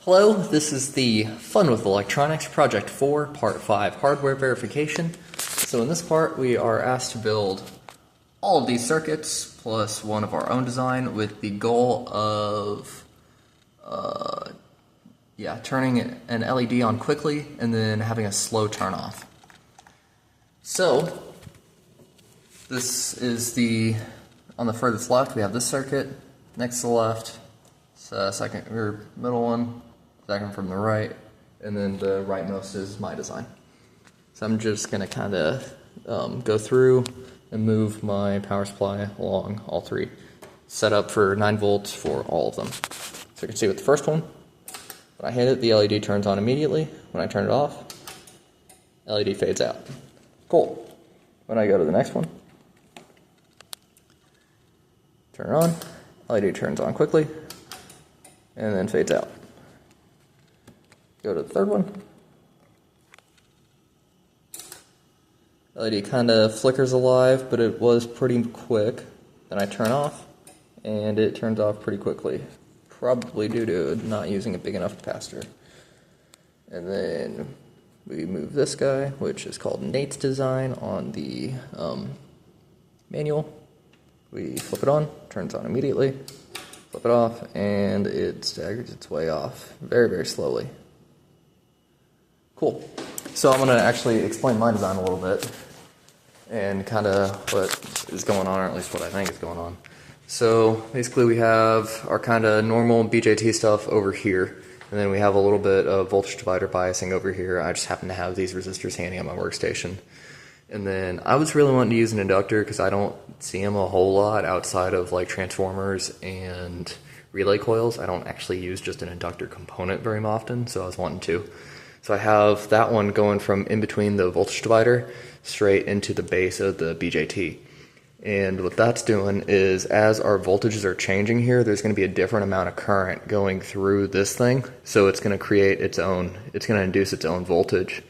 Hello, this is the Fun with Electronics Project 4, Part 5, Hardware Verification. So in this part, we are asked to build all of these circuits, plus one of our own design, with the goal of turning an LED on quickly, and then having a slow turn off. So, this is on the furthest left, we have this circuit. Next to the left, second or middle one, second from the right, and then the rightmost is my design. So I'm just going to kind of go through and move my power supply along all three. Set up for 9 volts for all of them. So you can see with the first one, when I hit it, the LED turns on immediately. When I turn it off, LED fades out. Cool. When I go to the next one, turn it on, LED turns on quickly, and then fades out. Go to the third one. LED kind of flickers alive, but it was pretty quick. Then I turn off, and it turns off pretty quickly. Probably due to not using a big enough capacitor. And then we move this guy, which is called Nate's design on the manual. We flip it on, turns on immediately. Flip it off, and it staggers its way off very, very slowly. Cool. So I'm going to actually explain my design a little bit and kind of what is going on, or at least what I think is going on. So basically we have our kind of normal BJT stuff over here, and then we have a little bit of voltage divider biasing over here. I just happen to have these resistors handy on my workstation. And then I was really wanting to use an inductor because I don't see them a whole lot outside of like transformers and relay coils. I don't actually use just an inductor component very often, so I was wanting to. So I have that one going from in between the voltage divider straight into the base of the BJT. And what that's doing is, as our voltages are changing here, there's going to be a different amount of current going through this thing. So it's going to create it's going to induce its own voltage.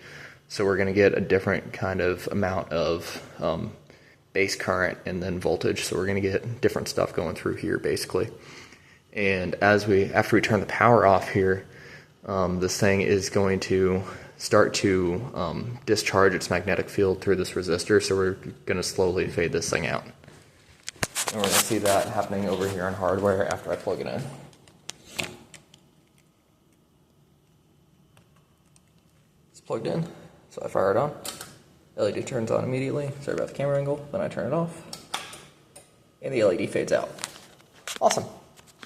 So we're going to get a different kind of amount of base current and then voltage. So we're going to get different stuff going through here, basically. And after we turn the power off here, this thing is going to start to discharge its magnetic field through this resistor, so we're going to slowly fade this thing out. And we're going to see that happening over here on hardware after I plug it in. It's plugged in, so I fire it on. LED turns on immediately. Sorry about the camera angle. Then I turn it off, and the LED fades out. Awesome.